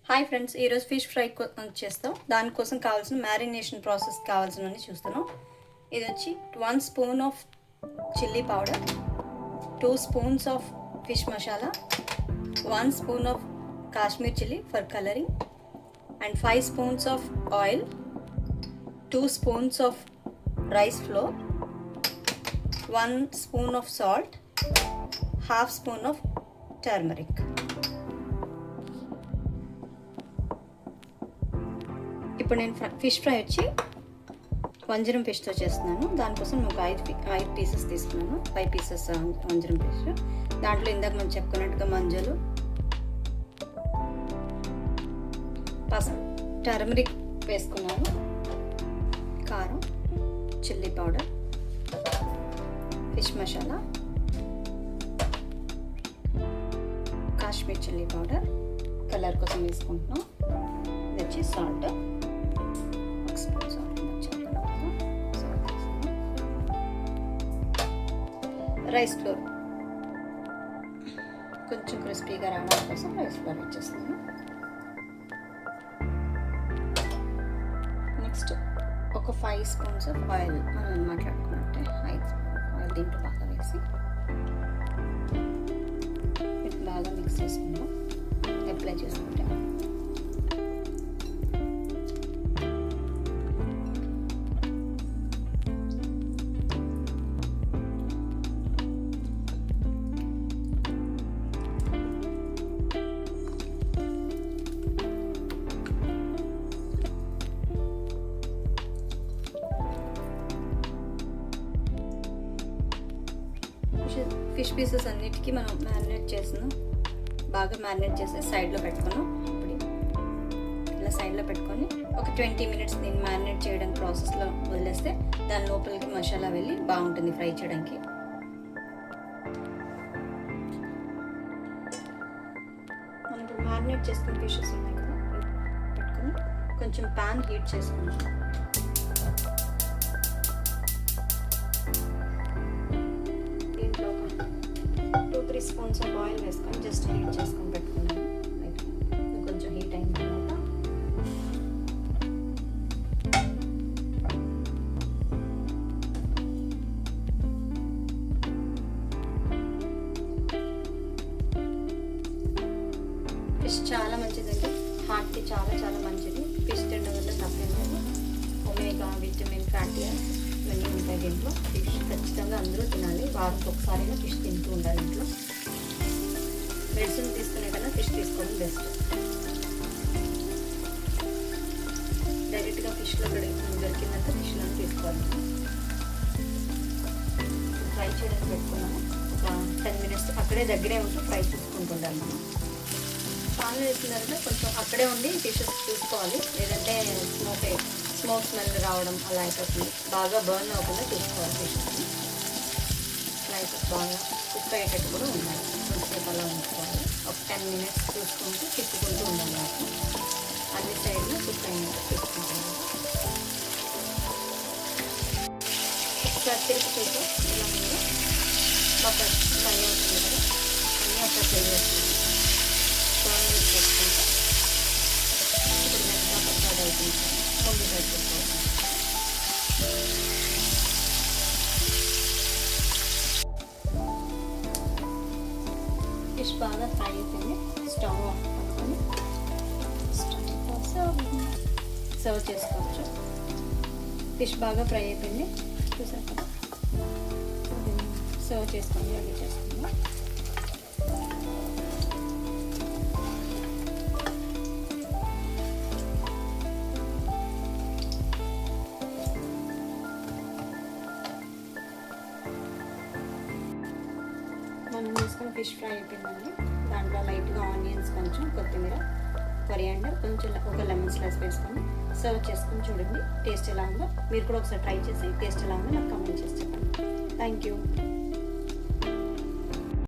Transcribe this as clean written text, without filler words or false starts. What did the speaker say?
Hi friends, ఈరోజు fish fry చేస్తాం. దానికోసం కావాల్సిన మ్యారినేషన్ ప్రాసెస్ కావాల్సినవన్నీ చూస్తున్నాం. ఇది వచ్చి 1 spoon of chilli powder, 2 spoons of fish masala, 1 spoon of Kashmir chilli for colouring, and 5 spoons of oil, 2 spoons of rice flour, 1 spoon of salt, half spoon of turmeric. ఇప్పుడు నేను fish fry వచ్చి వంజరం ఫిష్తో చేస్తున్నాను. దానికోసం ఒక 5 పీసెస్ తీసుకున్నాను. 5 పీసెస్ వంజరం ఫిష్. దాంట్లో ఇందాక మనం చెప్పుకున్నట్టుగా మంజలు, పసుపు, టర్మరిక్ వేసుకున్నాను, కారం, chilli powder, fish masala, Kashmir chilli powder colour కోసం వేసుకుంటున్నాం. ఇది వచ్చి సాల్ట్, రైస్ ఫ్లోర్ కొంచెం క్రిస్పీగా రావడం కోసం రైస్ ఫ్లోర్ వచ్చేస్తాను. నెక్స్ట్ ఒక 5 స్పూన్స్ ఆఫ్ ఆయిల్, మనం మాట్లాడుకున్నట్టే ఆయిల్ దీంట్లో బాగా వేసి బాగా మిక్స్ చేసుకుందాం. అప్లై చేసుకుంటే ఫిష్ పీసెస్ అన్నిటికీ మనం బాగా మ్యారినేట్ చేసి సైడ్లో పెట్టుకున్నాం. ఇప్పుడు ఇలా సైడ్లో పెట్టుకొని ఒక 20 మినిట్స్ దీన్ని మ్యారినేట్ చేయడం ప్రాసెస్లో వదిలేస్తే దాని లోపలికి మసాలా వెళ్ళి బాగుంటుంది ఫ్రై చేయడానికి. మనం ఇప్పుడు మ్యారినేట్ చేసుకున్న ఫిషెస్ ఉన్నాయి కదా, పెట్టుకొని కొంచెం ప్యాన్ హీట్ చేసుకున్నాం. దీంట్లో 2-3 స్పూన్స్ ఆఫ్ ఆయిల్ వేసుకొని జస్ట్ హీట్ చేసుకొని పెట్టుకున్నాను. కొంచెం హీట్ అయిన తర్వాత ఫిష్ చాలా మంచిదండి, హార్ట్కి చాలా చాలా మంచిది. ఫిష్ తినడం వల్ల తప్పేం లేదు. ఒమేగా, విటమిన్, ఫ్యాటీ యాసిడ్స్ ఇవన్నీ ఉంటాయి దీంట్లో. ఫిష్ ఖచ్చితంగా అందరూ తినాలి. వారానికి ఒకసారిగా ఫిష్ తింటూ ఉండాలి. ఇంట్లో మెడిసిన్ తీసుకునే కన్నా ఫిష్ తీసుకోవడం బెస్ట్. డైరెక్ట్గా ఫిష్లో దొరికిందంటే ఫిష్లో తీసుకోవాలి. ఫ్రై చేయడానికి పెట్టుకున్నాము. ఒక 10 మినిట్స్ అక్కడే దగ్గరే ఉంటూ ఫ్రై చేసుకుంటుండాలి. మనం పాలు వేసిన తర్వాత కొంచెం అక్కడే ఉండి ఫిషెస్ చూసుకోవాలి, లేదంటే స్మోక్ స్మెల్ రావడం అలా అయిపోతుంది. బాగా బర్న్ అవ్వకుండా చూసుకోవాలి. ఫిషెస్ని స్లైసెస్ బాగా కుక్ అయ్యేటట్టు కూడా ఉండాలి. కొంచెంసేపు అలా ఉంచుకోవాలి. ఒక 10 మినిట్స్ చూసుకుంటూ తిప్పుకుంటూ ఉండాలి. నాకు అన్ని సైడ్లో కుక్ అయినట్టు చూసుకుంటాను. ఒకసారి తిరిగి చూసి ఇలా ముందు బాగా ఫ్రై అవుతుంది కదా, అన్నీ అక్కడ ఫ్రై చేస్తుంది. టర్న్ వేసి పెట్టుకుంటే ఇప్పుడు మెత్తగా ఫ్రై అవుతుంది. ముందు ఫ్రై చేసుకోవాలి. ఫిష్ బాగా ఫ్రై అయిపోయింది. స్టవ్ ఆఫ్ పట్టుకొని సర్వ్ చేసుకోవచ్చు. ఫిష్ బాగా ఫ్రై అయిపోయింది, చూసారు కదా. సర్వ్ చేసుకొని రెడీ చేసుకుందాం. మనం వేసుకొని ఫిష్ ఫ్రై అయిపోయిందండి. దాంట్లో లైట్గా ఆనియన్స్, కొంచెం కొత్తిమీర, కొరియాండర్, కొంచెం ఒక లెమన్ స్లైస్ వేసుకొని సర్వ్ చేసుకొని చూడండి. టేస్ట్ ఎలా ఉందో మీరు కూడా ఒకసారి ట్రై చేసి టేస్ట్ ఎలా ఉందో నాకు కామెంట్ చేసి చెప్పండి. Thank you.